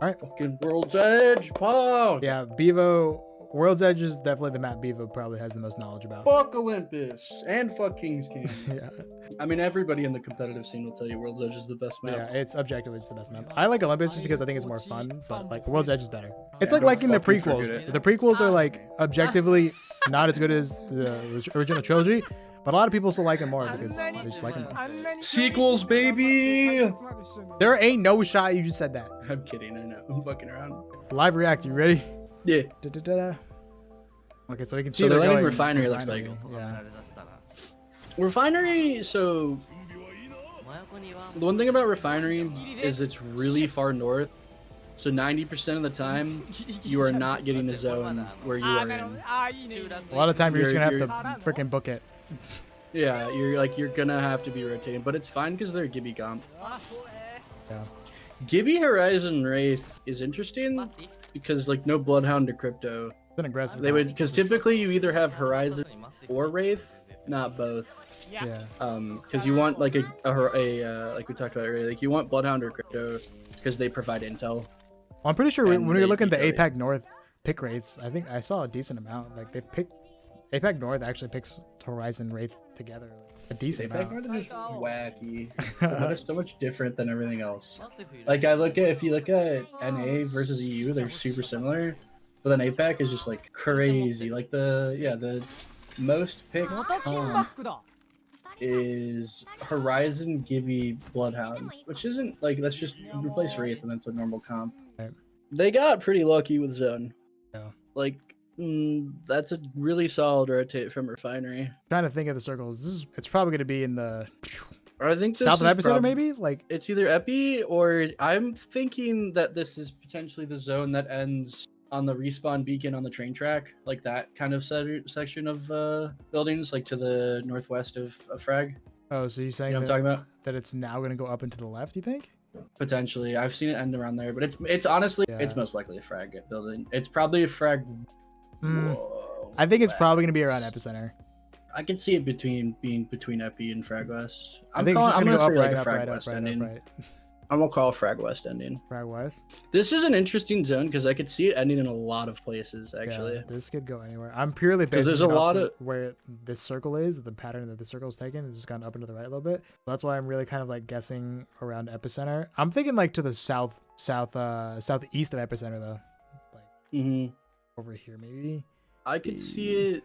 All right. Fucking World's Edge, pog. Yeah, Bevo. World's Edge is definitely the map Bevo probably has the most knowledge about. Fuck Olympus and fuck King's Canyon. Yeah. I mean, everybody in the competitive scene will tell you World's Edge is the best map. Yeah, it's objectively it's the best map. I like Olympus just because I think it's more fun, but like World's Edge is better. It's Yeah, like liking the fucking forget prequels. it. The prequels are like objectively not as good as the original trilogy, but a lot of people still like them more because they just like them more. Sequels, baby. There ain't no shot you just said that. I'm kidding. I know. I'm fucking around. Live react, you ready? Yeah. Da-da-da-da. Okay, so we can see So they're the landing going refinery looks like. Yeah. Refinery. So the one thing about refinery is it's really far north. So 90% of the time, you are not getting the zone where you are in. A lot of time you're just gonna have to freaking book it. Yeah, you're gonna have to be rotating, but it's fine because they're Gibby comp. Yeah. Gibby Horizon Wraith is interesting because like no Bloodhound or Crypto. It's an aggressive. They would because typically you either have Horizon or Wraith, not both. Yeah. Because you want like a like we talked about earlier, like you want Bloodhound or Crypto because they provide intel. Well, I'm pretty sure And when we look at the they- APAC North pick rates, I think I saw a decent amount. Like they pick APAC North actually picks Horizon Wraith together a decent APAC amount. North is just wacky. That is so much different than everything else. Like if you look at NA versus EU, they're super similar, but then APAC is just like crazy. Like the most picked is Horizon Gibby Bloodhound, which isn't like let's just replace Wraith and that's a normal comp. Right. They got pretty lucky with Zone. Yeah. Like that's a really solid rotate from Refinery. Trying to think of the circles. It's probably going to be in the I think this south of is Epicenter, maybe. Like it's either Epi or I'm thinking that this is potentially the zone that ends on the respawn beacon on the train track, like that kind of section of buildings, like to the northwest of Frag. oh, so you're saying You know what I'm talking about? that it's now going to go up and to the left? You think? Potentially, I've seen it end around there, but it's honestly Yeah. it's most likely a Frag building. It's probably a Frag. Mm. Whoa, I think it's probably going to be around Epicenter. I can see it being between Epi and Frag West. I think it's just I'm going gonna to go say up, like right, a up, Frag right, West up, right, ending. up, right. I'm gonna call Frag West ending. Frag West. This is an interesting zone because I could see it ending in a lot of places actually. Yeah, this could go anywhere. I'm purely Because basing there's a it off lot the- of- where this circle is, the pattern that the circle's taken has just gone up and to the right a little bit. That's why I'm really kind of like guessing around Epicenter. I'm thinking like to the southeast of Epicenter though, like over here maybe. I could see it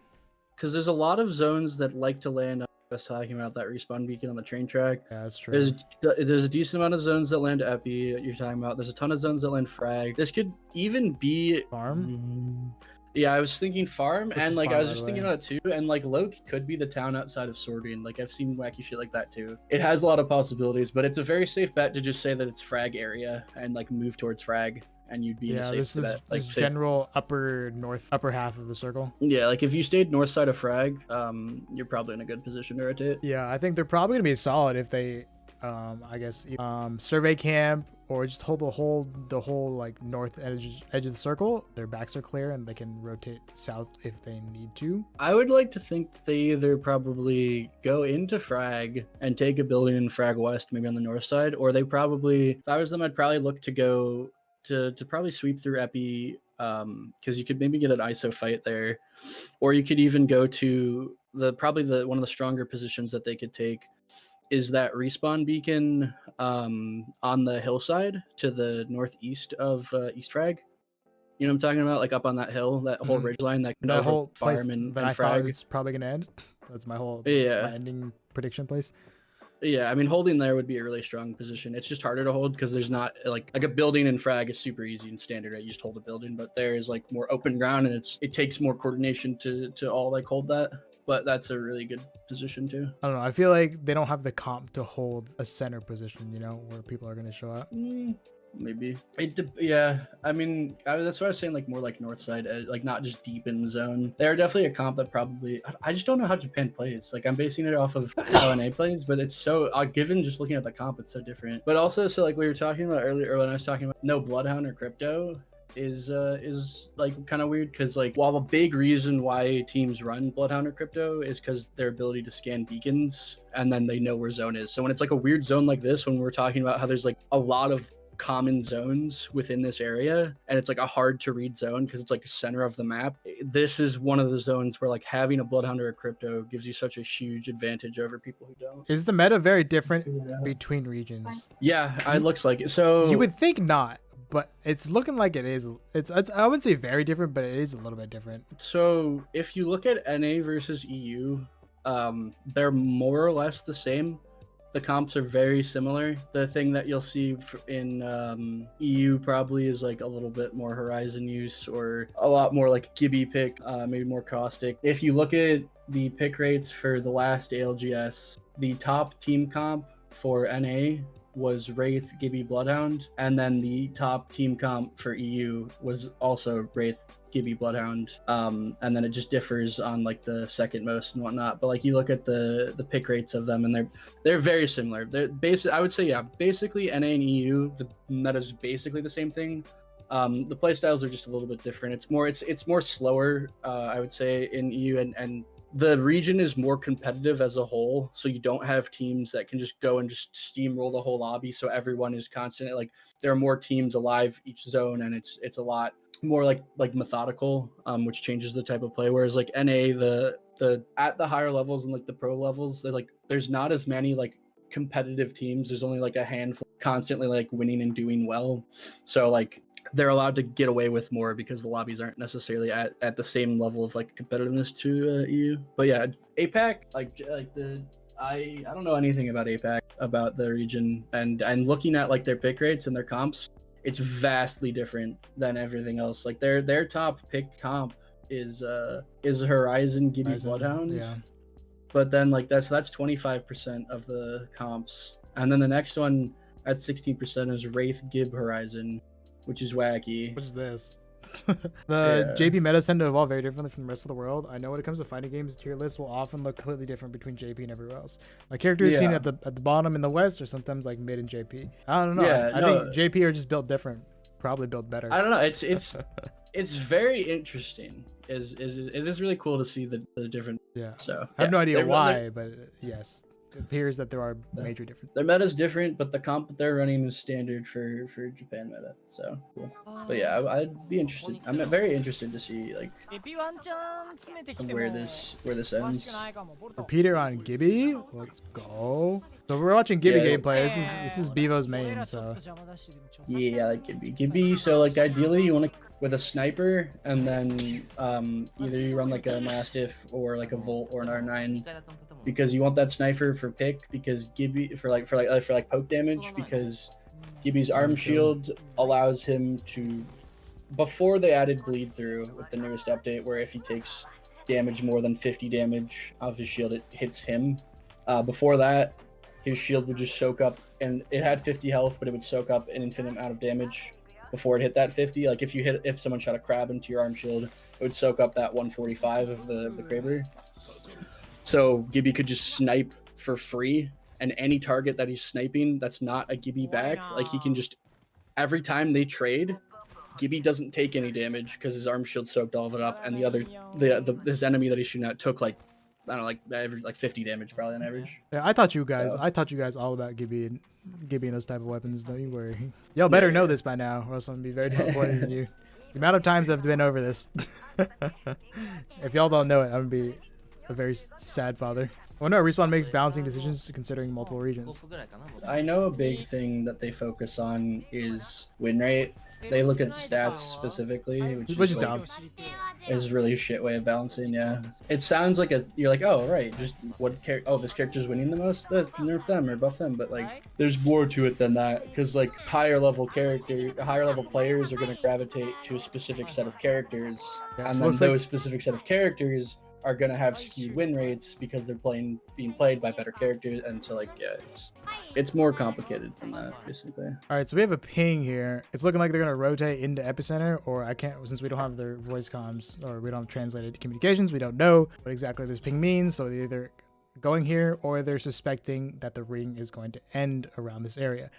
because there's a lot of zones that like to land. I was talking about that respawn beacon on the train track. Yeah, that's true. There's a decent amount of zones that land Epi. You're talking about. There's a ton of zones that land Frag. This could even be Farm. Yeah, I was thinking farm, This and is like farm, I was by just the thinking way. about it too. And like Loki could be the town outside of Sorbian. Like I've seen wacky shit like that too. It has a lot of possibilities, but it's a very safe bet to just say that it's Frag area and like move towards Frag, and you'd be in a Yeah, safe this is bet. Like this safe- general upper half of the circle. Yeah, like if you stayed north side of Frag, you're probably in a good position to rotate. Yeah, I think they're probably gonna be solid if they, I guess, survey camp or just hold the whole like north edge of the circle. Their backs are clear and they can rotate south if they need to. I would like to think that they either probably go into Frag and take a building in Frag West, maybe on the north side, or they probably, if I was them, I'd probably look to go to probably sweep through Epi, because you could maybe get an ISO fight there, or you could even go to probably one of the stronger positions that they could take is that respawn beacon on the hillside to the northeast of East Frag. You know what I'm talking about? Like up on that hill, that whole Mhm. ridge line that The whole place farm and that I Frag. thought it's probably gonna end. That's my whole Yeah. my ending prediction place. Yeah, I mean, holding there would be a really strong position. It's just harder to hold because there's not like a building in Frag is super easy and standard, right? You just hold a building, but there is like more open ground and it takes more coordination to all like hold that. But that's a really good position too. I don't know. I feel like they don't have the comp to hold a center position, you know, where people are gonna show up. Maybe yeah. I mean, that's what I was saying. Like more like north side, like not just deep in the zone. They're definitely a comp that probably. I just don't know how Japan plays. Like I'm basing it off of how NA plays, but it's so given just looking at the comp, it's so different. But also, so like we were talking about earlier, or when I was talking about no Bloodhound or Crypto is like kind of weird because like while the big reason why teams run Bloodhound or Crypto is because their ability to scan beacons and then they know where zone is. So when it's like a weird zone like this, when we're talking about how there's like a lot of common zones within this area, and it's like a hard to read zone because it's like center of the map. This is one of the zones where like having a Bloodhound or a Crypto gives you such a huge advantage over people who don't. Is the meta very different between regions? Yeah, it looks like it. So You would think not, but it's looking like it is. It's I wouldn't say very different, but it is a little bit different. So if you look at NA versus EU, they're more or less the same. The comps are very similar. The thing that you'll see in EU probably is like a little bit more Horizon use, or a lot more like Gibby pick, maybe more Caustic. If you look at the pick rates for the last ALGS, the top team comp for NA was Wraith, Gibby, Bloodhound, and then the top team comp for EU was also Wraith, Gibby, Bloodhound, and then it just differs on like the second most and whatnot. But like you look at the pick rates of them, and they're very similar. They're I would say, yeah, basically NA and EU, the meta's basically the same thing. The playstyles are just a little bit different. It's more slower, I would say, in EU, and the region is more competitive as a whole, so you don't have teams that can just go and just steamroll the whole lobby. So everyone is constantly like, there are more teams alive each zone, and it's a lot more like methodical, which changes the type of play. Whereas like NA, the at the higher levels and like the pro levels, there's not as many like competitive teams. There's only like a handful constantly like winning and doing well. So like they're allowed to get away with more because the lobbies aren't necessarily at the same level of like competitiveness to EU. But yeah, APAC, I don't know anything about APAC, about the region, and looking at like their pick rates and their comps, it's vastly different than everything else. Like their top pick comp is Horizon, Gibby, Bloodhound. Yeah. But then like that's 25% of the comps, and then the next one at 16% is Wraith, Gib, Horizon, which is wacky. What is this? JP metas tend to evolve very differently from the rest of the world. I know when it comes to fighting games, tier lists will often look completely different between JP and everywhere else. Like characters seen at the bottom in the West, or sometimes like mid in JP. I don't know. Yeah, I think JP are just built different, probably built better. I don't know. It's very interesting. It is really cool to see the different. Yeah. So I have no idea why, but yes, it appears that there are major differences. Their meta's different, but the comp that they're running is standard for Japan meta. So cool. But yeah, I'd be interested. I'm very interested to see like where this ends. Repeater on Gibby. Let's go. So we're watching Gibby gameplay. This is Bevo's main. So yeah, I like Gibby. Gibby. So like ideally you want to with a sniper, and then either you run like a Mastiff or like a Volt or an R9, because you want that sniper for pick, because Gibby for poke damage, because Gibby's arm shield allows him to, before they added bleed through with the newest update, where if he takes damage more than 50 damage off his shield, it hits him. Before that, his shield would just soak up, and it had 50 health, but it would soak up an infinite amount of damage before it hit that 50. Like if someone shot a crab into your arm shield, it would soak up that 145 of the Kraber. So Gibby could just snipe for free, and any target that he's sniping that's not a Gibby back, like he can just, every time they trade, Gibby doesn't take any damage because his arm shield soaked all of it up, and this enemy that he's shooting at took like, I don't know, like 50 damage probably on average. Yeah, I taught you guys all about Gibby and those type of weapons. Don't you worry. Y'all better know this by now, or else I'm gonna be very disappointed in you. The amount of times I've been over this. If y'all don't know it, I'm gonna be a very sad father. Oh no, Respawn makes balancing decisions considering multiple regions. I know a big thing that they focus on is win rate. They look at stats specifically, which is dumb. Is a really shit way of balancing. Yeah, it sounds like you're like, oh right, just what character? Oh, this character's winning the most. Let's nerf them or buff them. But like, there's more to it than that, because like higher level players are going to gravitate to a specific set of characters, and then those specific set of characters are going to have skewed win rates because they're being played by better characters. And so like, yeah, it's more complicated than that, basically. All right, so we have a ping here. It's looking like they're going to rotate into Epicenter, or I can't, since we don't have their voice comms, or we don't have translated communications, we don't know what exactly this ping means. So they're either going here, or they're suspecting that the ring is going to end around this area.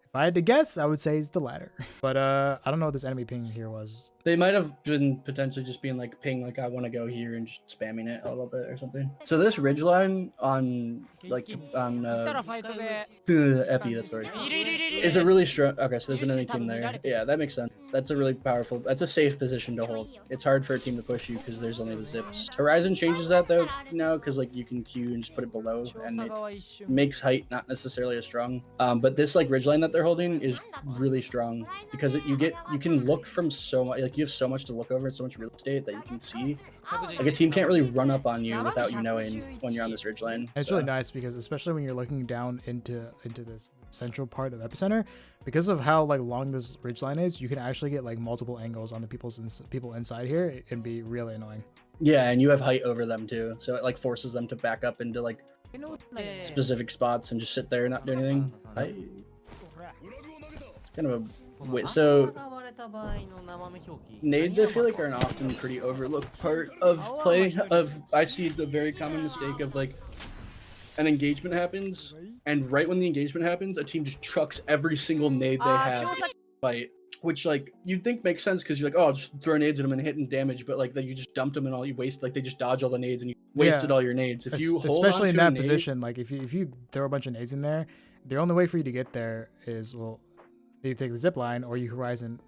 If I had to guess, I would say it's the latter. But I don't know what this enemy ping here was. They might have been potentially just being like ping, like I want to go here and just spamming it a little bit or something. So this ridgeline on Epi, that's right, is a really strong. Okay, so there's an enemy team there. Yeah, that makes sense. That's a really powerful. That's a safe position to hold. It's hard for a team to push you because there's only the zips. Horizon changes that though now because like you can queue and just put it below, and it makes height not necessarily as strong. But this like ridgeline that they're holding is really strong because you can look from so much. Like you have so much to look over, so much real estate that you can see. Like a team can't really run up on you without you knowing when you're on this ridgeline. And it's really nice because especially when you're looking down into this central part of epicenter, because of how like long this ridgeline is, you can actually get like multiple angles on the people inside here. It can be really annoying. Yeah, and you have height over them too, so it like forces them to back up into like specific spots and just sit there and not do anything. It's kind of a wait. So nades, I feel like, are an often pretty overlooked part of play. I see the very common mistake of like an engagement happens, and right when the engagement happens, a team just chucks every single nade they have fight. Which like you'd think makes sense because you're like, oh, just throw nades at them and hit and damage, but like that you just dumped them and all you waste, like they just dodge all the nades and you wasted all your nades. If you hold especially on in to that nade, position, like if you throw a bunch of nades in there, the only way for you to get there is, well, you take the zip line or you horizon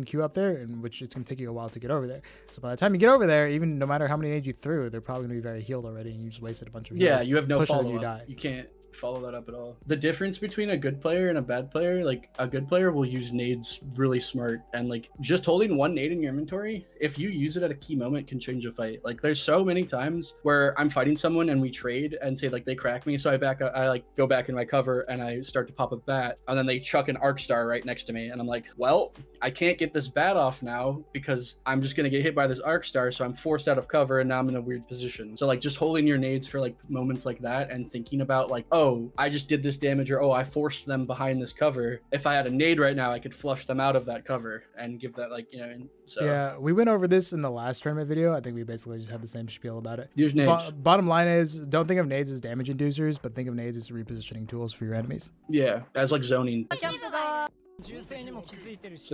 queue up there, in which it's gonna take you a while to get over there. So by the time you get over there, even no matter how many nades you threw, they're probably gonna be very healed already, and you just wasted a bunch of yeah, heals. you have no Push them, follow up. You can't follow that up at all. The difference between a good player and a bad player, like a good player will use nades really smart, and like just holding one nade in your inventory, if you use it at a key moment, can change a fight. Like there's so many times where I'm fighting someone and we trade and say like they crack me, so I like go back in my cover and I start to pop a bat, and then they chuck an arc star right next to me, and I'm like, well, I can't get this bat off now because I'm just gonna get hit by this arc star, so I'm forced out of cover and now I'm in a weird position. So like just holding your nades for like moments like that and thinking about like, oh, I just did this damage, or oh, I forced them behind this cover. If I had a nade right now, I could flush them out of that cover and give that, like, you know. And so yeah, we went over this in the last tournament video. I think we basically just had the same spiel about it. Use nades. Bottom line is, don't think of nades as damage inducers, but think of nades as repositioning tools for your enemies. Yeah, as like zoning. So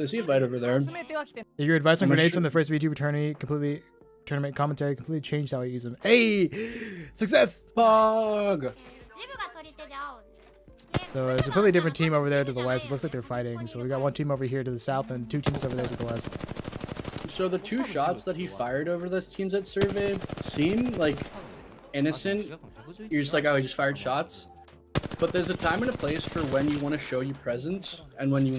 I see a fight over there. Your advice on grenades from the first VTuber tournament commentary completely changed how I use them. Hey, success! Pog. So there's a completely different team over there to the west. It looks like they're fighting. So we got one team over here to the south and two teams over there to the west. So the two shots that he fired over those teams that surveyed seem like innocent. You're just like, oh, he just fired shots. But there's a time and a place for when you want to show your presence and when you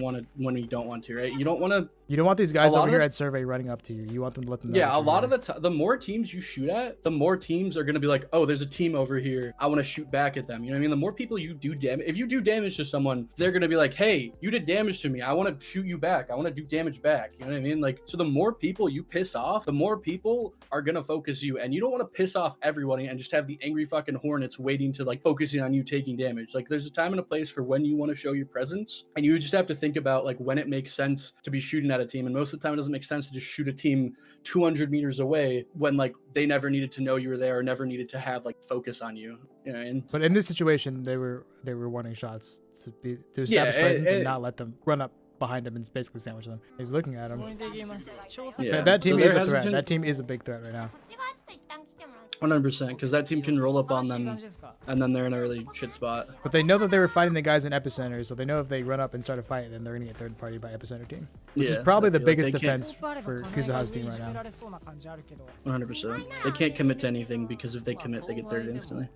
don't want to, right? You don't want these guys over here at survey running up to you. You want them to let them know. Yeah, a lot of the time, the more teams you shoot at, the more teams are going to be like, oh, there's a team over here. I want to shoot back at them. You know what I mean? The more people you do damage, if you do damage to someone, they're going to be like, hey, you did damage to me. I want to shoot you back. I want to do damage back. You know what I mean? Like, so the more people you piss off, the more people are going to focus you. And you don't want to piss off everybody and just have the angry fucking hornets waiting to like focusing on you taking damage. Like, there's a time and a place for when you want to show your presence. And you just have to think about like when it makes sense to be shooting at a team. And most of the time, it doesn't make sense to just shoot a team 200 meters away when like they never needed to know you were there or never needed to have like focus on you. You know what I mean? But in this situation, they were wanting shots to establish presence and not let them run up behind him and basically sandwich them. He's looking at him. Yeah. That team is a threat. That team is a big threat right now. 100%, because that team can roll up on them, and then they're in a really shit spot. But they know that they were fighting the guys in Epicenter, so they know if they run up and start a fight, then they're gonna get third party by Epicenter team. Which is probably the biggest defense for Kuzuha's team right now. 100%. They can't commit to anything, because if they commit, they get third instantly.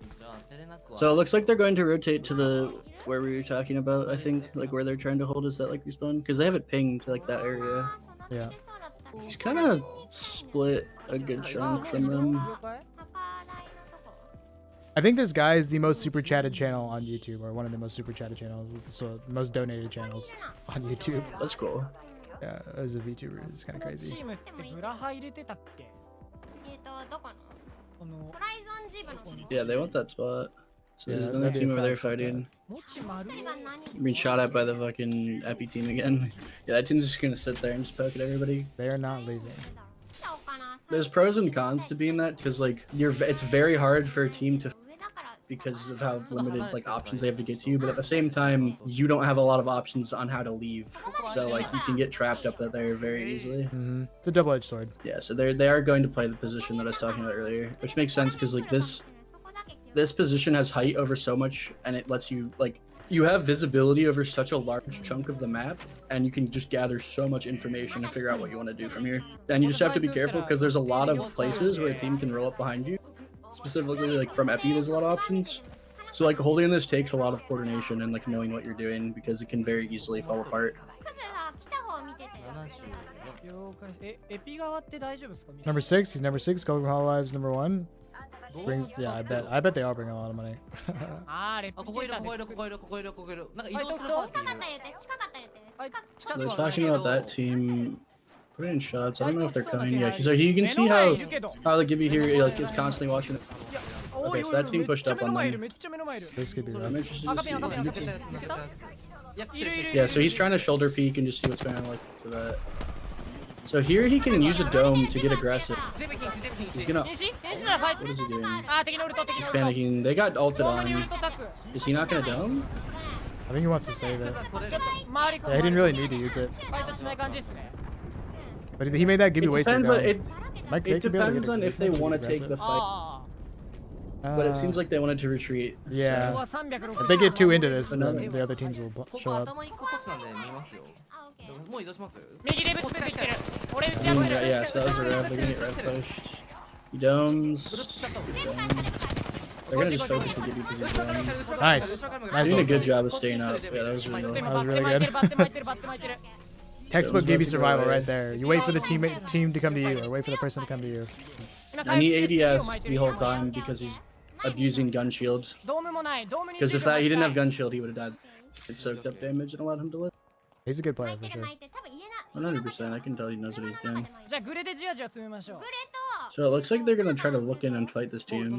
So it looks like they're going to rotate to the where we were talking about, I think, like where they're trying to hold is that like respawn, because they have it pinged to like that area. Yeah. He's kind of split a good chunk from them. I think this guy is the most super chatted channel on YouTube, or one of the most super chatted channels, so most donated channels on YouTube. That's cool. Yeah, as a VTuber, it's kind of crazy. Yeah, they want that spot. So there's another team over there fighting. Being shot at by the fucking Epi team again. Yeah, that team's just gonna sit there and just poke at everybody. They are not leaving. There's pros and cons to being that, because like it's very hard for a team to because of how limited like options they have to get to you, but at the same time, you don't have a lot of options on how to leave. So like you can get trapped up there very easily. Mm-hmm. It's a double-edged sword. Yeah, so they are going to play the position that I was talking about earlier, which makes sense because like this position has height over so much, and it lets you like you have visibility over such a large chunk of the map, and you can just gather so much information and figure out what you want to do from here. And you just have to be careful because there's a lot of places where a team can roll up behind you. Specifically, like from Epi, there's a lot of options. So like holding this takes a lot of coordination and like knowing what you're doing because it can very easily fall apart. Number 6, he's number 6. Golden Hololive's number 1. Brings, yeah, I bet they all bring a lot of money. They're talking about that team putting in shots. I don't know if they're coming yet. So you can see how like Gibby here like is constantly watching it. Okay, so that team pushed up on them. This could be rough. I'm interested to see. Yeah, so he's trying to shoulder peek and just see what's going on like to that. So here he can use a dome to get aggressive. He's gonna. What is he doing? He's panicking. They got ulted on. Is he not gonna dome? I think he wants to save it. Yeah, he didn't really need to use it. But he made that Gibby waste it. It depends on if they want to take the fight. But it seems like they wanted to retreat. Yeah. So. If they get too into this, then the other teams will show up. Yeah, so that was a rev. They're gonna get rev pushed. He domes. They're gonna just focus the Gibby because he's running. Nice. He's doing a good job of staying up. Yeah, that was really good. Textbook Gibby survival right there. You wait for the team to come to you, or wait for the person to come to you. And he ADS the whole time because he's abusing gun shield. Because if he didn't have gun shield, he would have died. It soaked up damage and allowed him to live. He's a good player for sure. 100%. I can tell he knows what he's doing. So it looks like they're gonna try to look in and fight this team.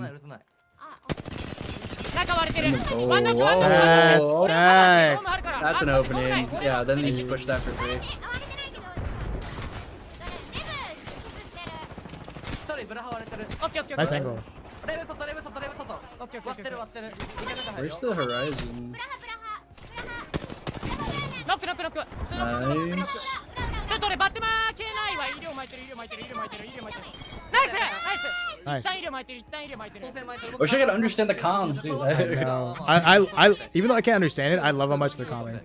That's an opening. Yeah, then they just push that for free. Nice angle. Where's the horizon? Nice. Nice. I wish I could understand the comms, dude. I even though I can't understand it, I love how much they're calming.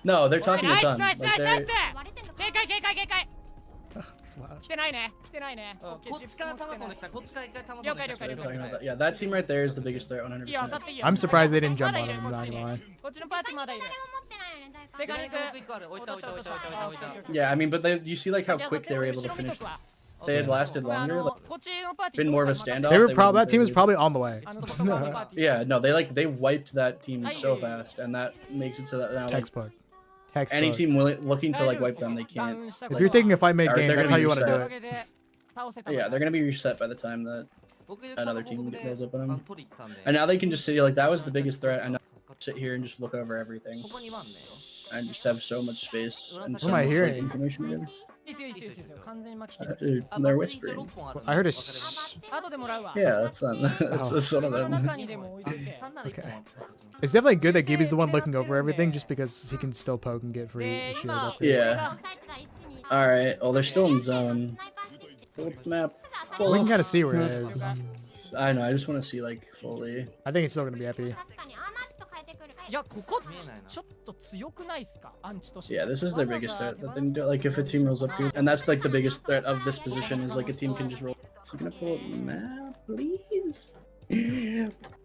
No, they're talking a ton. Like yeah, that team right there is the biggest threat, 100%. I'm surprised they didn't jump on him, I'm not gonna lie. Yeah, I mean, but you see like how quick they were able to finish. If they had lasted longer, like, been more of a standoff. That team was probably on the way. Yeah, no, they wiped that team so fast, and that makes it so that now Textbook. Any team looking to like wipe them, they can't. If you're taking a fight mid game, that's how you want to do it. Yeah, they're gonna be reset by the time that another team goes up on them. And now they can just sit like that was the biggest threat, and now sit here and just look over everything, and just have so much space and so much like, information together. Dude, they're whispering. I heard a. Yeah, that's not. That's one of them. Okay. It's definitely good that Gibby's the one looking over everything, just because he can still poke and get free shield up here. Yeah. All right. Well, they're still in zone. Pull up the map. We can kind of see where it is. I know. I just want to see like fully. I think it's still gonna be Epi. Yeah, this is their biggest threat. That they do, like if a team rolls up here, and that's like the biggest threat of this position is like a team can just roll. So I'm gonna pull up the map, please.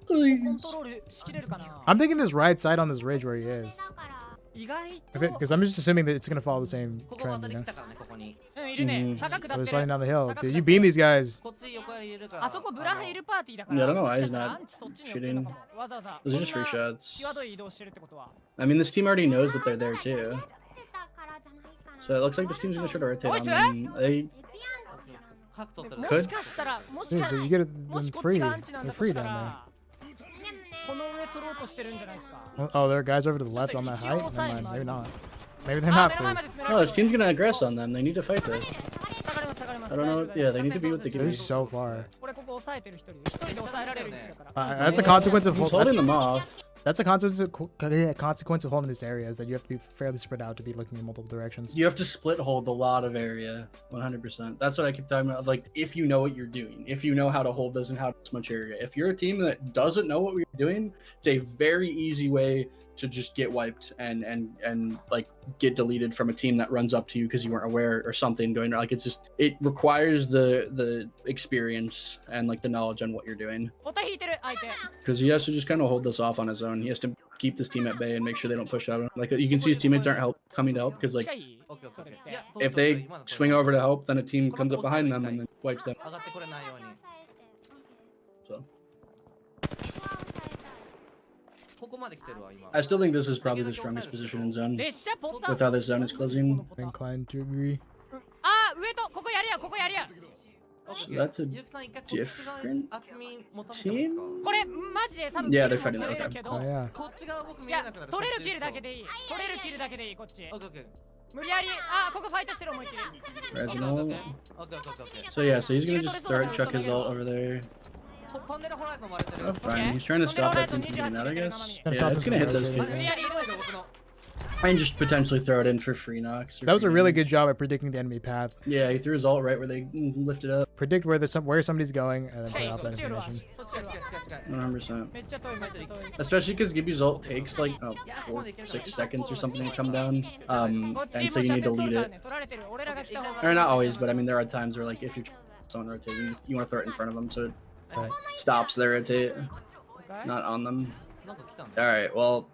Please. I'm thinking this right side on this ridge where he is. Because I'm just assuming that it's gonna follow the same trend, you know? So they're sliding down the hill. Dude, you beam these guys. Yeah, I don't know why he's not shooting. Those are just free shots. I mean, this team already knows that they're there too. So it looks like this team's gonna try to rotate on them. They could. Dude, you get them free. They're free down there. Oh, there are guys over to the left on that height? Never mind, maybe not. Maybe they're not free. No, this team's gonna aggress on them. They need to fight this. I don't know. Yeah, they need to be with the They're so far. That's a consequence of He's holding them off. That's a consequence of holding this area is that you have to be fairly spread out to be looking in multiple directions. You have to split hold a lot of area, 100%. That's what I keep talking about. Like, if you know what you're doing, if you know how to hold this and how this much area. If you're a team that doesn't know what we're doing, it's a very easy way to just get wiped and like get deleted from a team that runs up to you because you weren't aware or something going on. Like, it's just, it requires the experience and like the knowledge on what you're doing. Because he has to just kind of hold this off on his own. He has to keep this team at bay and make sure they don't push out. Like, you can see his teammates aren't coming to help because like if they swing over to help, then a team comes up behind them and then wipes them. So I still think this is probably the strongest position in zone with how this zone is closing. I'm inclined to agree. So that's a different team? Yeah, they're fighting that. Okay. Oh yeah. Reginald. So yeah, so he's gonna just start chuck his ult over there. Oh, fine. He's trying to stop that team from getting out, I guess. Yeah, it's gonna hit those kids. And just potentially throw it in for free knocks. That was a really good job at predicting the enemy path. Yeah, he threw his ult right where they lifted up. Predict where where somebody's going and then play off that information. 100%. Especially because Gibby's ult takes like 4-6 seconds or something to come down. And so you need to lead it. Or not always, but I mean there are times where like if you're someone rotating, you want to throw it in front of them so it stops their rotate, not on them. All right, well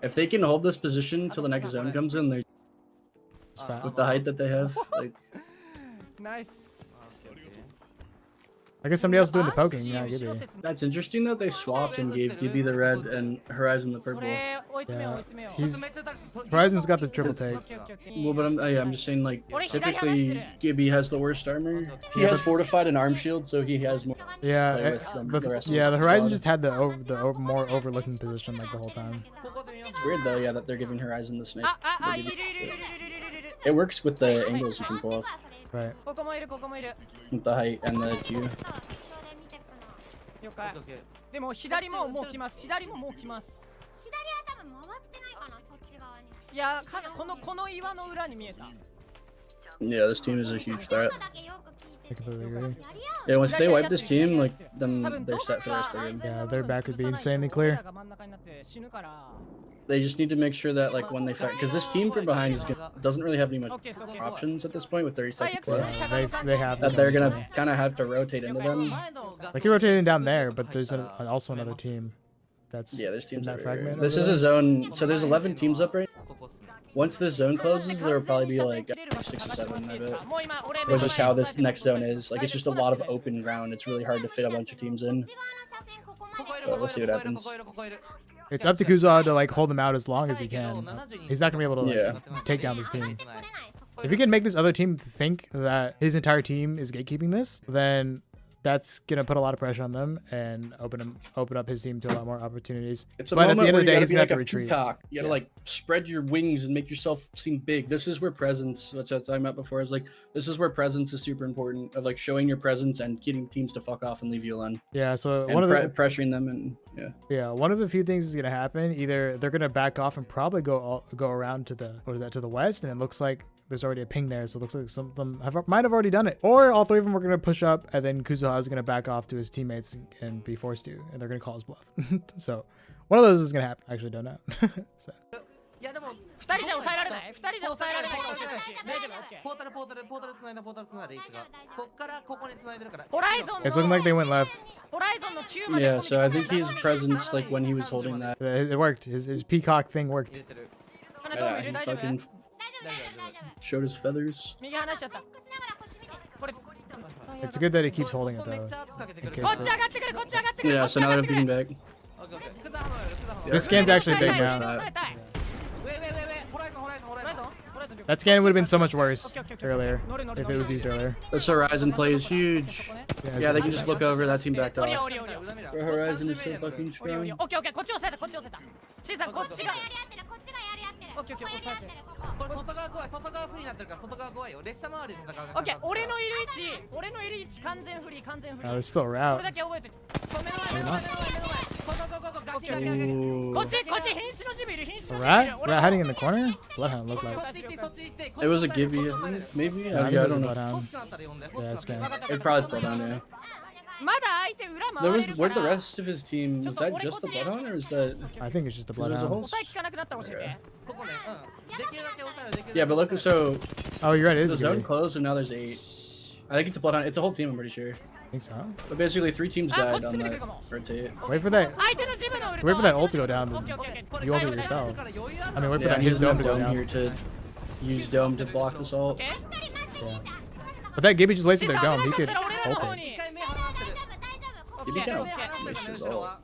if they can hold this position till the next zone comes in, they're with the height that they have. Like, nice. I guess somebody else is doing the poking. Yeah, Gibby. that's interesting that they swapped and gave Gibby the red and Horizon the purple. Yeah, Horizon's got the triple take. Well, but I'm just saying, like, typically Gibby has the worst armor. He has fortified and arm shield, so he has more. Yeah, but the Horizon just had the more overlooking position like the whole time. It's weird though, yeah, that they're giving Horizon the snipe. It works with the angles you can pull off. Right. With the height and the Q. Yeah, this team is a huge threat. I completely agree. Yeah, once they wipe this team, like, then they're set for the rest of the game. Yeah, their back would be insanely clear. They just need to make sure that, like, when they fight, because this team from behind doesn't really have any much options at this point with 30 seconds left. Yeah, they have That they're gonna kind of have to rotate into them. Like you're rotating down there, but there's also another team. That's there's teams in that everywhere. fragment. This is a zone, so there's 11 teams up right now. Once this zone closes, there will probably be like 6 or 7 of it. Which is how this next zone is. Like, it's just a lot of open ground. It's really hard to fit a bunch of teams in. But we'll see what happens. It's up to Kuzuha to like hold them out as long as he can. He's not gonna be able to like, take down this team. If he can make this other team think that his entire team is gatekeeping this, then that's gonna put a lot of pressure on them and open up his team to a lot more opportunities. It's a but at moment the end where of the day, you he's gotta be gonna like have to a retreat. peacock. You gotta like spread your wings and make yourself seem big. This is where presence. That's what I was talking about before. It's like this is where presence is super important. Of like showing your presence and getting teams to fuck off and leave you alone. Yeah. So And one of the pressuring them and one of a few things is gonna happen. Either they're gonna back off and probably go around to the to the west, and it looks like there's already a ping there, so it looks like some of them might have already done it. Or all three of them are going to push up, and then Kuzuha is going to back off to his teammates and be forced to, and they're going to call his bluff. So one of those is going to happen. I actually don't know. So. It's looking like they went left. Yeah, so I think his presence, like when he was holding that, it worked. His peacock thing worked. yeah, he fucking showed his feathers. It's good that he keeps holding it though. Yeah, so now they're picking back. This scan's actually big now. That scan would have been so much worse earlier if it was used earlier. This Horizon play is huge. Yeah, they can just look over. That team backed off. For Horizon is so fucking strong. オッケーオッケー、押さえて。これ外側怖い、外側不利になってるから外側怖いよ。列車周りで戦う。オッケー、俺のいる位置完全フリー、完全フリ Oh, ー。 there's still a それ route. だけ覚えてる。そう、目の前、目の前、目の前、目の前。こガキガキガキガキ。っち、こっち、瀕死のジムいる、瀕死 A のジムいる。 rat? Rat hiding in the corner? Bloodhound looked like. そっち行って、そっち行って。 It was a Gibby, I think. Maybe? Yeah, I Yeah, I think it was don't a know. bloodhound. 欲しくなったら呼んで。欲しくなったら Yeah, わかった It probably spelled down, yeah. まだ相手裏回 There れ was, るか where'd the ら。 rest of his team? Was that just the Bloodhound or is that? I think it's just a Because there's a whole. bloodhound. 抑え効かなくなったら教えて。ここね、うん。できるだけ抑えろ、できるだけ。 Yeah, but look, so Oh, you're right. It the is a zone Gibby. closed and now there's 8. I think it's a Bloodhound. It's a whole team, I'm pretty sure. I think so. But basically, 3 teams Ah, died what's on the that big one? rotate. Wait for that. 相手のジムのウルト。 Wait for that ult to go down. オッケーオッケーオッケー。これ You ult 大 it 丈夫 yourself. だから余裕ある I mean, wait for Yeah, that he his doesn't dome have to go Dome down. here to use Dome to block this ult. オッケー。 Yeah. But that Gibby just wasted their dome. He could 俺らの ult 方 it. に。一回目離してる。オッ Gibby ケー kind オッケー。 of missed his 後ろ ult. は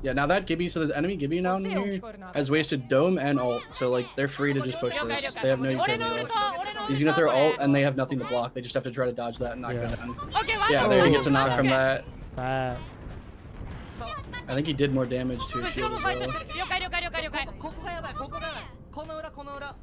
Yeah, now that Gibby, so the enemy Gibby now in here has wasted Dome and ult, so like they're free to just push this. They have no 俺のウル utility ト left. 俺のウルト He's gonna throw ult and they have nothing to block. They just have to try to dodge that and not go Yeah. down. オッケー、ワン Yeah, ダ there he Oh, gets a knock from that. Fat. I think he did more damage to his 後ろ shield も as ファイト well. してる。了解了解了解了解。ここがやばい、ここがやばい。この裏、この裏。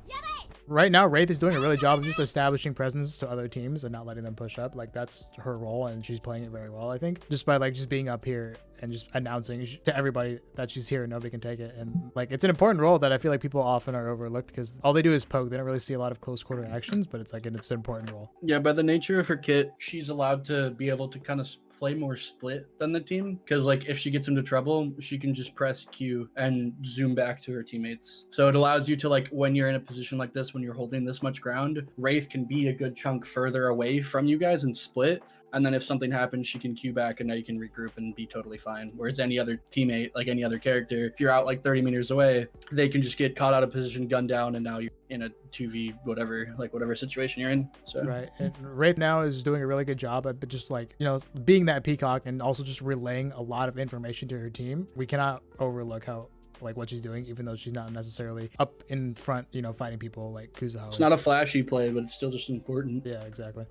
Right now, Wraith is doing a really job of just establishing presence to other teams and not letting them push up. Like that's her role, and she's playing it very well, I think. Just by like just being up here and just announcing to everybody that she's here and nobody can take it. And like it's an important role that I feel like people often are overlooked because all they do is poke. They don't really see a lot of close quarter actions, but it's like it's an important role. Yeah, by the nature of her kit, she's allowed to be able to kind of play more split than the team because like if she gets into trouble she can just press Q and zoom back to her teammates, so it allows you to like when you're in a position like this, when you're holding this much ground, Wraith can be a good chunk further away from you guys and split, and then if something happens she can Q back and now you can regroup and be totally fine. Whereas any other teammate, like any other character, if you're out like 30 meters away, they can just get caught out of position, gunned down, and now you're in a 2v whatever, like whatever situation you're in. So Right. And Wraith now is doing a really good job at just like, you know, being that peacock and also just relaying a lot of information to her team. We cannot overlook how like what she's doing, even though she's not necessarily up in front, you know, fighting people like Kuzuha. it's not a flashy play, but it's still just important. Yeah, exactly.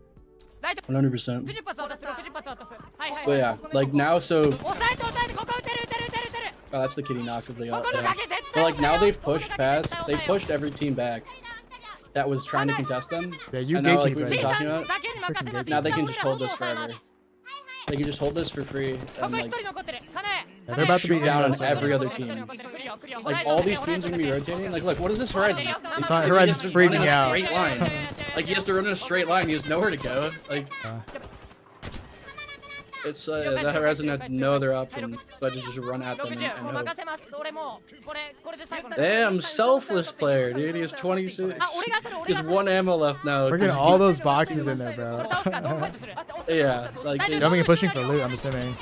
100%. 60発渡す60発渡す。はいはい But yeah, like now, so 抑えて抑えて、ここ撃てる撃てる撃てる撃てる。 oh, that's the kitty knock of the こ ult. この Yeah. 崖絶対 But like now they've pushed ここの崖 past, 絶対 they 抑えよう pushed every team back that was trying to contest them. Yeah, you And now, like, gatekeep we've シ been ー right. talking さん about, だけに任せます。 now they can 一 just 旦 hold 俺 this ら外を抑えま forever. す。 They can just hold this for free こ and こ一 like 人残ってる。カネ Yeah, they're about to be in down on those every circles. other team. Like all these teams are gonna be rotating. Like look, what is this Horizon? It's not- He Horizon's has to run in freaking a out. straight line. Like he has to run in a straight line. He has nowhere to go. Like it's that Horizon had no other option but to just run at them 60 もう and hope. 任せます。俺もうこれで最後の。 Damn, selfless player, dude. He has 26. あ、俺がする俺 He が has する。 one ammo left now. We're getting all those boxes in there, これ bro. 倒すか、どうファイトする。 Yeah, like they, Dumping and pushing for loot, I'm assuming.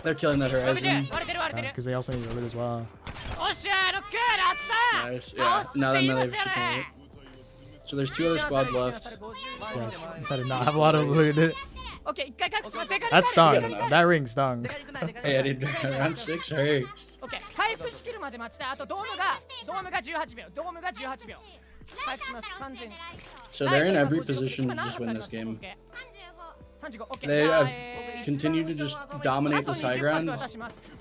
they're killing that 60 割 Horizon. れてる割れてる。 Because they also need the loot as well. おっしゃー、ロックー、ラッサー。 Nice. Yeah. Now 倒すって言い then ま they've したよね。 So there's 2 other squads left. Yes. I did not have a lot of loot. オッケー、一回隠して。 That stung. Yeah. That ring stung. でかいくないでかいくない Hey, I did around 6 hurts. オッケー、回復しきるまで待ちたい。あとドームが18秒。ドームが18秒。回復します、完全に。 So they're in every position to just win this game. They have continued to just dominate this high ground,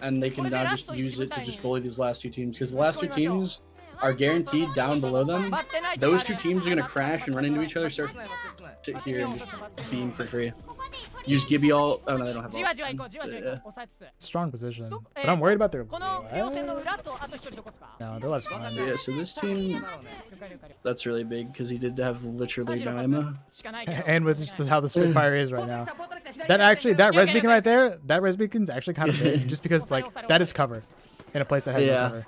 and they can now just use it to just bully these last 2 teams. Because the last 2 teams are guaranteed down below them. Those 2 teams are gonna crash and run into each other, start sit here and just beam for free. Use Gibby all. Oh no, they don't have じ all. わじわ行こう、じわじわ行こう。抑えつつ。 Strong position. But I'm worried about their. この両線の What? 裏とあと一人どこですか？ No, that was fine. Yeah, so this team, 了解了解。 that's really big because he did have literally no ammo. しかないけど。 And with just how the Spitfire is right now. That actually, that res beacon right there, that res beacon's actually kind of big. Just because, like, that is cover in a place that has Yeah. no cover.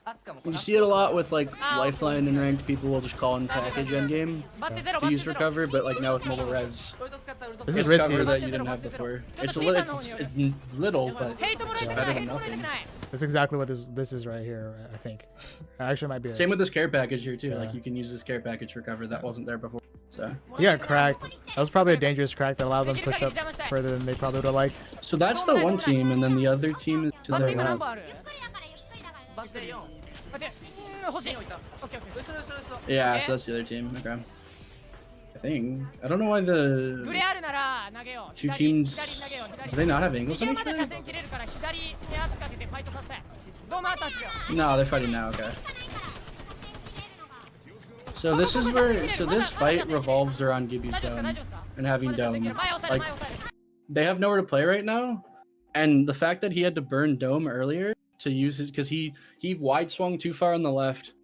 あつかもこ You れ see it a lot with like Lifeline and ranked. People will just call in package endgame バッテゼロ、 to バッテ use ゼ for ロ。 cover, but like now with mobile res, ウルト使ったウルト This 使っ is た it's cover risky. that you didn't have before. It's a it's little, but ヘイトもらいたくない、ヘイトもらいたくない。 That's exactly what this is right here, I think. Actually, might be it. same with this care package here too. Like Yeah. you can use this care package for cover that wasn't there before. So He got cracked. That was probably a dangerous crack that allowed them to push up further than they probably would have liked. so that's the one team, and then the other team is to バッテ their 今何 left. 本ある？バッテリー4バッテ欲しい。オッケーオッケー。後ろ後ろ後ろ Yeah, so that's the other team. Okay. I think I don't know why グ the レあるなら投げよう。 two 左 teams 左投げよう。 do they not have angles 右 on は each まだ車 other? 線切れるから左に圧かけてファイトさせたい。ドームあと8秒 No, they're fighting now. Okay. So this is where. So this fight revolves around Gibby's 大丈夫 dome 大丈夫ですか and having 私はでき dome. る前押さえる Like 前押さえる they have nowhere to play right now, and the fact that he had to burn dome earlier to use his because he wide swung too far on the left,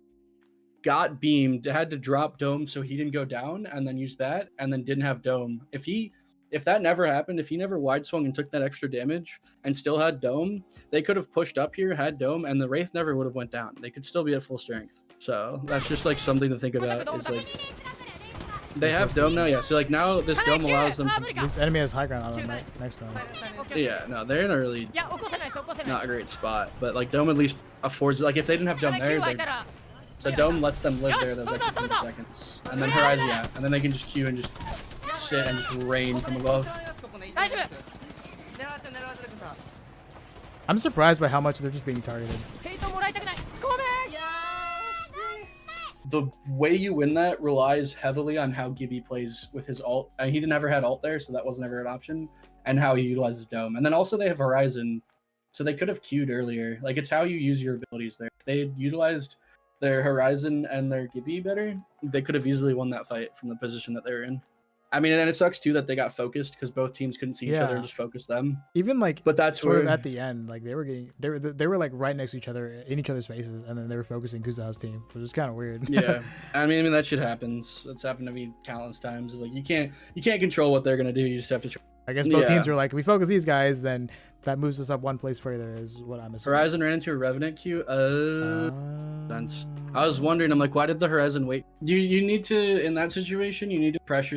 got beamed, had to drop dome so he didn't go down, and then use that, and then didn't have dome. If that never happened, if he never wide swung and took that extra damage and still had dome, they could have pushed up here, had dome, and the Wraith never would have went down. They could still be at full strength. So that's just like something to think about. Is like they have dome now, yeah. So like now this dome allows them to. This enemy has high ground on him next to him. Yeah, no, they're in a really いや起こせないです起こせない not a great spot, but like dome at least affords like if they didn't have dome 9 there, 空い they たら so dome lets them live there those Yes, extra hold 20 on. seconds, and then Horizon, yeah, and then they can just queue and just sit and just rain from above. 大丈夫 I'm surprised by how much they're just being targeted. ヘイトもらいたくないごめん The way you win that relies heavily on how Gibby plays with his ult. And he never had ult there, so that wasn't ever an option. And how he utilizes dome, and then also they have Horizon, so they could have queued earlier. Like it's how you use your abilities there. If they had utilized their Horizon and their Gibby better, they could have easily won that fight from the position that they were in. I mean, and it sucks too that they got focused because both teams couldn't see each other Yeah. and just focused them. Even like, But that's sort of where at the end, like they were like right next to each other in each other's faces, and then they were focusing Kuzuha's team, which is kind of weird. yeah. I mean that shit happens. It's happened to me countless times. Like you can't control what they're gonna do. You just have to try. I guess both Yeah. teams were like, if we focus these guys, then that moves us up one place further, is what I'm assuming. Horizon ran into a Revenant queue. Sense. I was wondering. I'm like, why did the Horizon wait? You need to in that situation. You need to pressure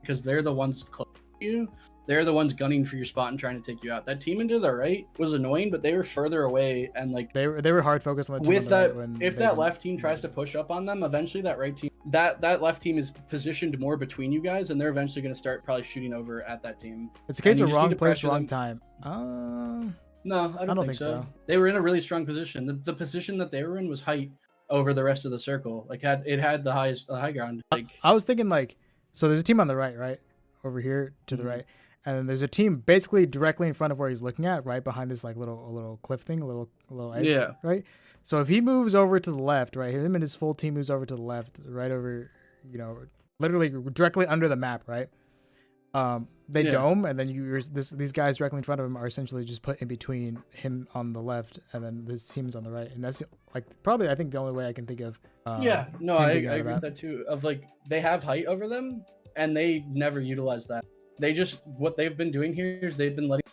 because they're the ones close to you. They're the ones gunning for your spot and trying to take you out. That team into the right was annoying, but they were further away and like They were hard focused on the team with on the that. right when If they that didn't- left team tries to push up on them, eventually that right team, that left team is positioned more between you guys, and they're eventually going to start probably shooting over at that team. it's a case and you of just need wrong to place, pressure wrong them. time. No, I don't think so. They were in a really strong position. The position that they were in was height over the rest of the circle. Like had the high ground. Like I was thinking like, so there's a team on the right, over here to the Mhm. right, and then there's a team basically directly in front of where he's looking at, right behind this like little cliff thing, a little edge, Yeah. right. So if he moves over to the left, right, him and his full team moves over to the left, right over, literally directly under the map, right. They Yeah. dome, and then these guys directly in front of him are essentially just put in between him on the left, and then this team's on the right, and that's like probably I think the only way I can think of. yeah, no, him I being out of agree with that too. Of like they have height over them, and they never utilize that. They just what they've been doing here is they've been letting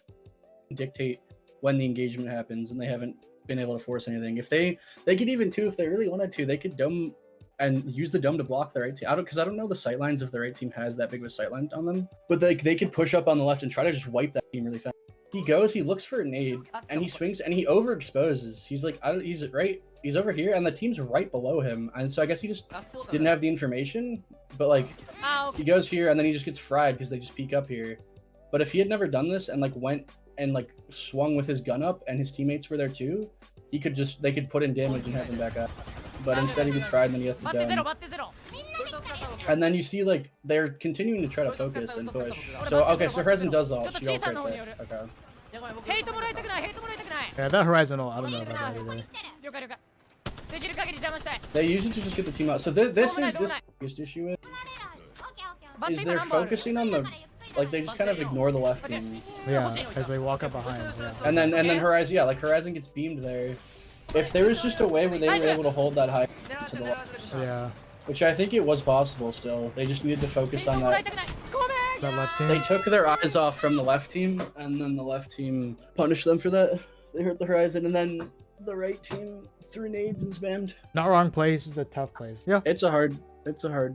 dictate when the engagement happens, and they haven't been able to force anything. If they could even too, if they really wanted to, they could dome and use the dome to block the right team. I don't know the sight lines if the right team has that big of a sight line on them, but they could push up on the left and try to just wipe that team really fast. He looks for a nade, and he swings and he overexposes. He's like, he's over here, and the team's right below him, and so I guess he just didn't have the information. But like, あー he goes here and then he just gets fried because they just peek up here. But if he had never done this and like went and like swung with his gun up and his teammates were there too, they could put in damage and have him back up. But instead he gets fried and then he has to 待ってゼロ dome. 待ってゼロ And then you see like they're continuing to try to focus and push. So okay, so Horizon does all. She ults right there. Okay. ヘイトもらいたくないヘイトもらいたくない Yeah, that Horizon ult, I don't know about that either. 了解了解できる限り邪魔したい They use it to just get the team out. So this biggest issue is バッテ is リー they're ナンバーある focusing on the like they just kind of ignore the left team. Yeah, as they walk up behind. Yeah. And then Horizon, yeah, like Horizon gets beamed there. If there was just a way where they were able to hold that high to the left, Yeah, which I think it was possible still, they just needed to ヘ focus イト on もらい that. たくないごめん that left They team. took their eyes off from the left team, and then the left team punished them for that. They hurt the Horizon, and then the right team threw nades and spammed. Not wrong place, just a tough place. Yeah. It's a hard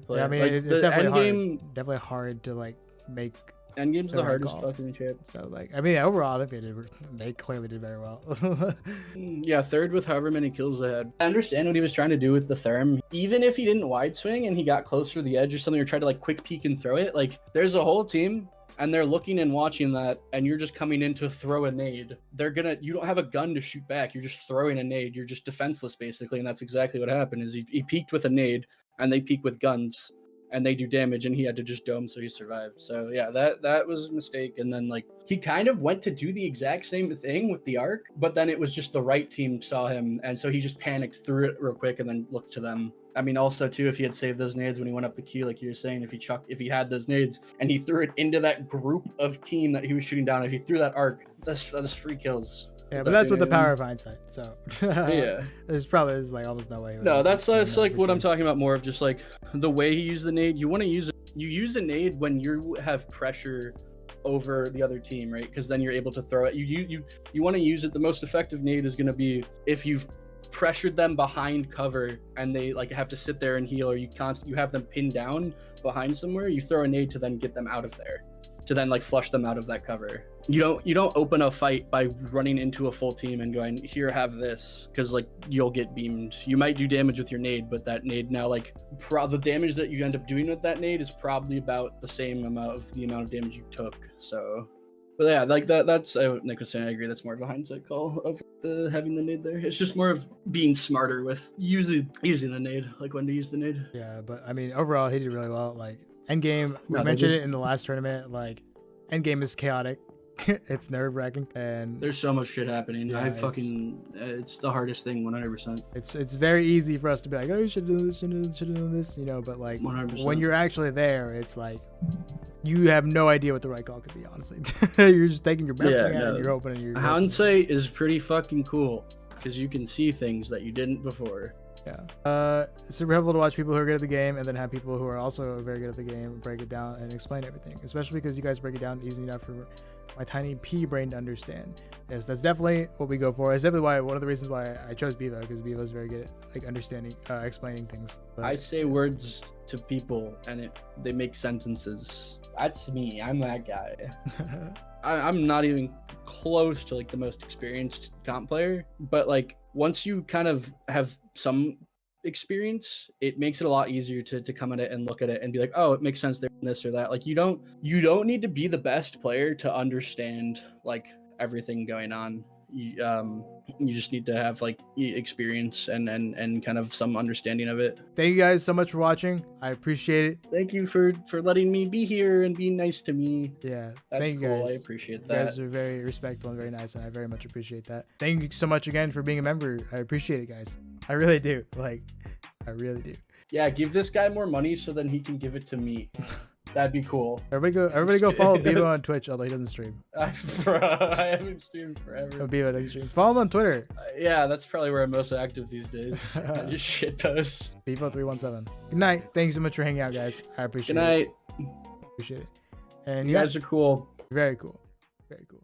play. Yeah, I mean, like, it's the definitely endgame. hard. Definitely hard to like make. Endgame's the the right hardest call. fucking chance. So like, I mean, overall, I think they clearly did very well. Yeah, third with however many kills they had. I understand what he was trying to do with the therm. Even if he didn't wide swing and he got closer to the edge or something, or tried to like quick peek and throw it, like there's a whole team and they're looking and watching that, and you're just coming in to throw a nade. You don't have a gun to shoot back. You're just throwing a nade. You're just defenseless basically, and that's exactly what happened. Is he peeked with a nade, and they peek with guns. and they do damage, and he had to just dome so he survived. So yeah, that was a mistake. And then like he kind of went to do the exact same thing with the arc, but then it was just the right team saw him, and so he just panicked, threw it real quick, and then looked to them. I mean, also too, if he had saved those nades when he went up the queue, like you were saying, if he had those nades and he threw it into that group of team that he was shooting down, if he threw that arc, that's free kills. Yeah, but that's with the power of hindsight. So yeah, there's like almost no way. No, that's like what I'm talking about, more of just like the way he used the nade. You want to use it. You use the nade when you have pressure over the other team, right? Because then you're able to throw it. You want to use it. The most effective nade is going to be if you've pressured them behind cover and they like have to sit there and heal, or you have them pinned down behind somewhere. You throw a nade to then get them out of there, to then like flush them out of that cover. You don't open a fight by running into a full team and going, here, have this, because like you'll get beamed. You might do damage with your nade, but that nade now, like the damage that you end up doing with that nade is probably about the same amount of damage you took. So, but yeah, like that's Nick was saying, I agree, that's more of a hindsight call of having the nade there. It's just more of being smarter with using the nade, like when to use the nade. Yeah, but I mean, overall, he did really well. Like endgame, we mentioned it in the last tournament. Like endgame is chaotic. It's nerve-wracking, and there's so much shit happening. Yeah, it's the hardest thing, 100%. It's very easy for us to be like, oh, you should do this, should do this, you know. But like 100%. When you're actually there, it's like you have no idea what the right call could be. Honestly, you're just taking your best thing out and you're hoping. Hindsight is pretty fucking cool because you can see things that you didn't before. Yeah. It's super helpful to watch people who are good at the game and then have people who are also very good at the game break it down and explain everything, especially because you guys break it down easy enough for my tiny pea brain to understand. Yes, that's definitely what we go for. It's definitely one of the reasons why I chose Bevo, because Bevo is very good at like understanding, explaining things. But I say words to people and they make sentences. That's me. I'm that guy. I'm not even close to like the most experienced comp player, but like once you kind of have some experience, it makes it a lot easier to come at it and look at it and be like, oh, it makes sense there, this or that. Like you don't need to be the best player to understand like everything going on. You just need to have like experience and kind of some understanding of it. Thank you guys so much for watching. I appreciate it. Thank you for letting me be here and being nice to me. Yeah, that's thank cool. You guys. I appreciate that. You guys are very respectful and very nice, and I very much appreciate that. Thank you so much again for being a member. I appreciate it, guys. I really do. Like, I really do. Yeah, give this guy more money so then he can give it to me. That'd be cool. Everybody go follow Bevo on Twitch, although he doesn't stream. Bro, I haven't streamed forever. Bevo doesn't stream. Follow him on Twitter. Yeah, that's probably where I'm most active these days. I just shit post. Bevo317. Good night. Thank you so much for hanging out, guys. I appreciate it. Good night. Appreciate it. And you guys are cool. Very cool. Very cool.